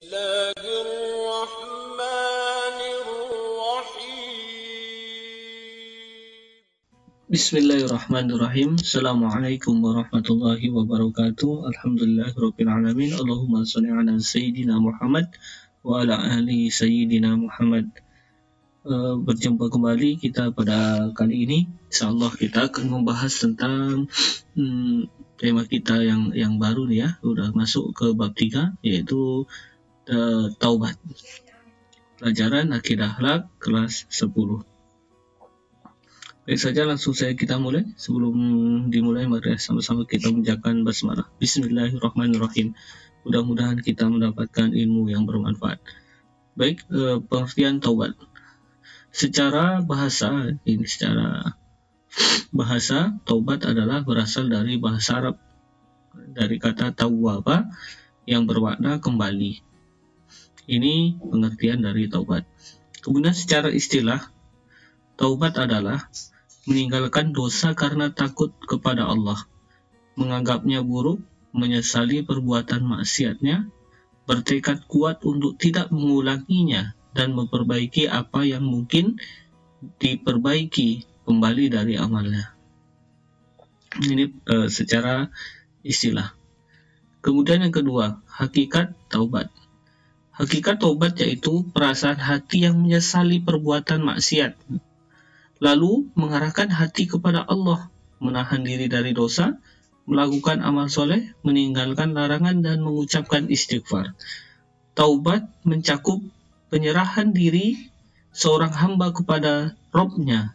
الله الرحمن الرحيم Bismillahirrahmanirrahim. Assalamualaikum warahmatullahi wabarakatuh. Alhamdulillahirabbil alamin. Allahumma shalli ala sayyidina Muhammad wa ala ali sayyidina Muhammad. Berjumpa kembali kita pada kali ini. Insyaallah kita akan membahas tentang tema kita yang baru nih ya. Udah masuk ke bab 3 yaitu taubat. Pelajaran akidah akhlak kelas 10. Baik saja langsung kita mulai. Sebelum dimulai mari sama-sama kita mengucapkan basmalah. Bismillahirrahmanirrahim. Mudah-mudahan kita mendapatkan ilmu yang bermanfaat. Baik, pengertian taubat. Secara bahasa taubat adalah berasal dari bahasa Arab, dari kata tawwaba yang bermakna kembali. Ini pengertian dari taubat. Kemudian secara istilah, taubat adalah meninggalkan dosa karena takut kepada Allah, menganggapnya buruk, menyesali perbuatan maksiatnya, bertekad kuat untuk tidak mengulanginya, dan memperbaiki apa yang mungkin diperbaiki kembali dari amalnya. Ini secara istilah. Kemudian yang kedua, hakikat taubat. Hakikat taubat yaitu perasaan hati yang menyesali perbuatan maksiat, lalu mengarahkan hati kepada Allah, menahan diri dari dosa, melakukan amal soleh, meninggalkan larangan, dan mengucapkan istighfar. Taubat mencakup penyerahan diri seorang hamba kepada Rabb-nya,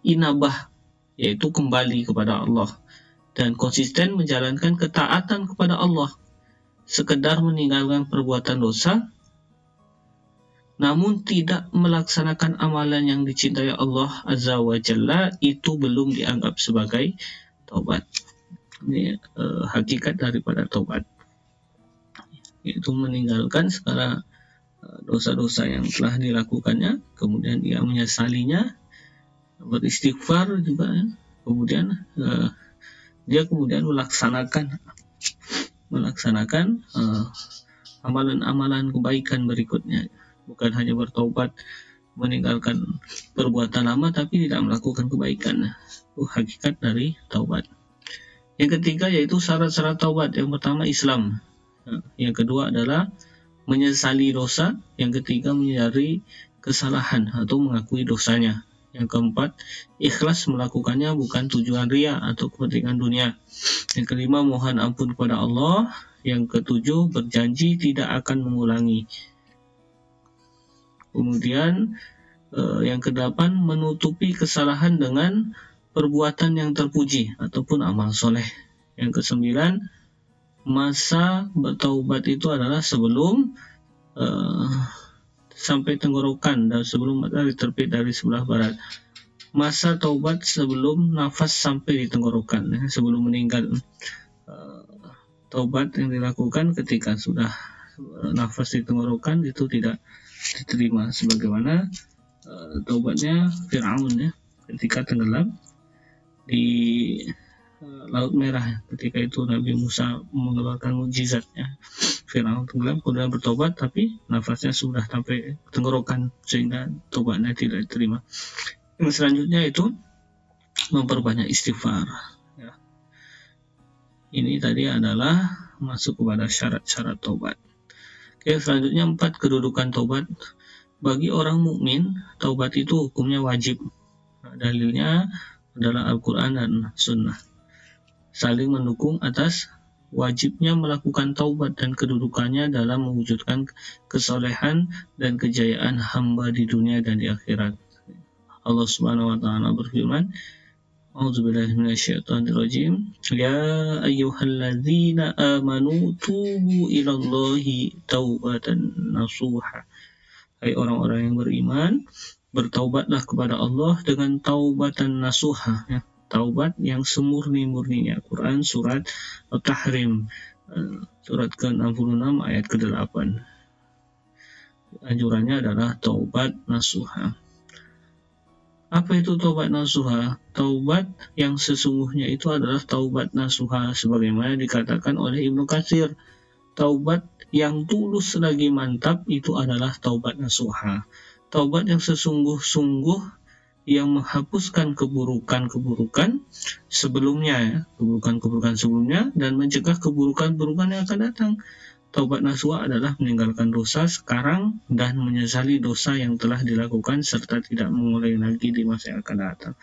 inabah, yaitu kembali kepada Allah, dan konsisten menjalankan ketaatan kepada Allah. Sekedar meninggalkan perbuatan dosa, namun tidak melaksanakan amalan yang dicintai Allah Azza wa Jalla, itu belum dianggap sebagai taubat. Ini hakikat daripada taubat, yaitu meninggalkan segala dosa-dosa yang telah dilakukannya, kemudian ia menyesalinya, beristighfar juga ya. Kemudian dia kemudian melaksanakan amalan-amalan kebaikan berikutnya. Bukan hanya bertaubat meninggalkan perbuatan lama tapi tidak melakukan kebaikan. Itu hakikat dari taubat. Yang ketiga yaitu syarat-syarat taubat. Yang pertama Islam. Yang kedua adalah menyesali dosa. Yang ketiga menyadari kesalahan atau mengakui dosanya. Yang keempat, ikhlas melakukannya bukan tujuan ria atau kepentingan dunia. Yang kelima, mohon ampun kepada Allah. Yang ketujuh, berjanji tidak akan mengulangi. Kemudian yang kedelapan, menutupi kesalahan dengan perbuatan yang terpuji ataupun amal soleh. Yang kesembilan, masa bertaubat itu adalah sebelum sampai tenggorokan dan sebelum matahari terbit dari sebelah barat. Masa taubat sebelum nafas sampai di tenggorokan, sebelum meninggal. Taubat yang dilakukan ketika sudah nafas di tenggorokan itu tidak diterima, sebagaimana taubatnya Fir'aun ya, ketika tenggelam di Laut Merah. Ketika itu Nabi Musa mengeluarkan mukjizatnya, Fir'aun tenggelam, kemudian bertobat tapi nafasnya sudah sampai tenggorokan sehingga tobatnya tidak diterima. Yang selanjutnya itu memperbanyak istighfar ya. Ini tadi adalah masuk kepada syarat-syarat taubat. Oke, selanjutnya 4, kedudukan taubat. Bagi orang mukmin, taubat itu hukumnya wajib. Dalilnya adalah Al-Quran dan Sunnah. Saling mendukung atas wajibnya melakukan taubat dan kedudukannya dalam mewujudkan kesolehan dan kejayaan hamba di dunia dan di akhirat. Allah Subhanahu wa taala berfirman, A'udzubillahi minasyaitonirrajim. Ya ayyuhalladzina amanu tubu ilallahi taubatan nasuha. Hai orang-orang yang beriman, bertaubatlah kepada Allah dengan taubatan nasuha ya. Taubat yang semurni-murninya. Quran surat At-Tahrim surat ke-66 ayat ke-8. Anjurannya adalah taubat nasuha. Apa itu taubat nasuha? Taubat yang sesungguhnya itu adalah taubat nasuha sebagaimana dikatakan oleh Ibnu Katsir. taubat yang tulus lagi mantap itu adalah taubat nasuha. Taubat yang sesungguh-sungguh yang menghapuskan keburukan-keburukan sebelumnya ya, keburukan-keburukan sebelumnya dan mencegah keburukan-keburukan yang akan datang. Taubat nasuha adalah meninggalkan dosa sekarang dan menyesali dosa yang telah dilakukan serta tidak mengulangi lagi di masa yang akan datang.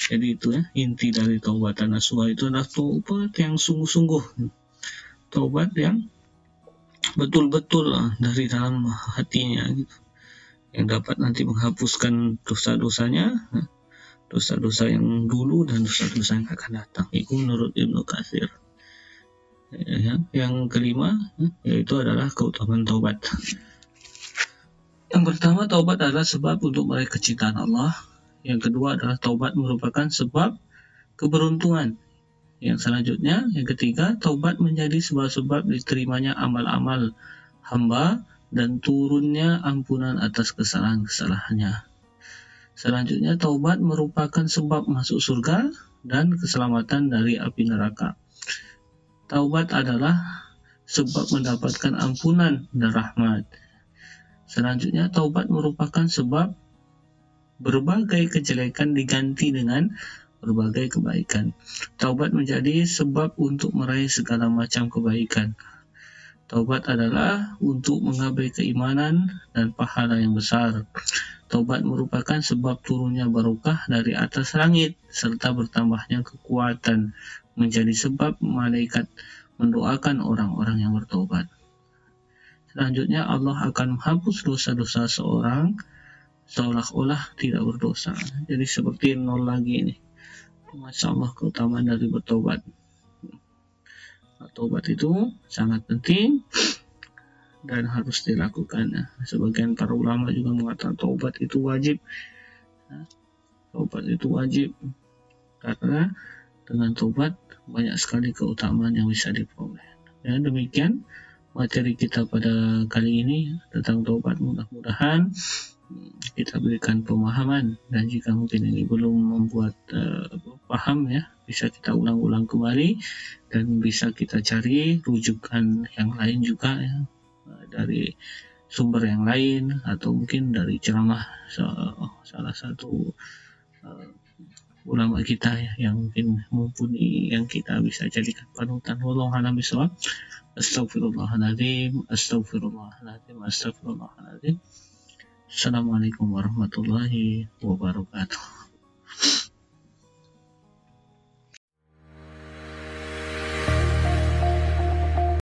Jadi itu ya, inti dari taubatan nasuha itu adalah taubat yang sungguh-sungguh. Taubat yang betul-betul dari dalam hatinya gitu. Yang dapat nanti menghapuskan dosa-dosanya, dosa-dosa yang dulu dan dosa-dosa yang akan datang. Itu menurut Ibnu Katsir. Yang kelima yaitu adalah keutamaan taubat. Yang pertama, taubat adalah sebab untuk meraih kecintaan Allah. Yang kedua adalah taubat merupakan sebab keberuntungan. Yang selanjutnya, yang ketiga, taubat menjadi sebab-sebab diterimanya amal-amal hamba dan turunnya ampunan atas kesalahan-kesalahannya. Selanjutnya, taubat merupakan sebab masuk surga dan keselamatan dari api neraka. Taubat adalah sebab mendapatkan ampunan dan rahmat. Selanjutnya, taubat merupakan sebab berbagai kejelekan diganti dengan berbagai kebaikan. Taubat menjadi sebab untuk meraih segala macam kebaikan. Taubat adalah untuk menggapai keimanan dan pahala yang besar. Taubat merupakan sebab turunnya barokah dari atas langit serta bertambahnya kekuatan, menjadi sebab malaikat mendoakan orang-orang yang bertaubat. Selanjutnya, Allah akan menghapus dosa-dosa seorang seolah-olah tidak berdosa. Jadi seperti nol lagi ini. Masya Allah keutamaan dari bertobat. Taubat itu sangat penting dan harus dilakukan. Sebagian para ulama juga mengatakan taubat itu wajib. Taubat itu wajib karena dengan taubat banyak sekali keutamaan yang bisa diperoleh. Ya, demikian materi kita pada kali ini tentang taubat. Mudah-mudahan kita berikan pemahaman, dan jika mungkin ini belum membuat paham ya, bisa kita ulang-ulang kembali dan bisa kita cari rujukan yang lain juga ya, dari sumber yang lain atau mungkin dari ceramah salah satu ulama kita ya, yang mungkin mumpuni yang kita bisa jadikan panutan. Wallahu a'lam bishawab. Astagfirullahaladzim, astagfirullahaladzim, astagfirullahaladzim. Assalamualaikum warahmatullahi wabarakatuh.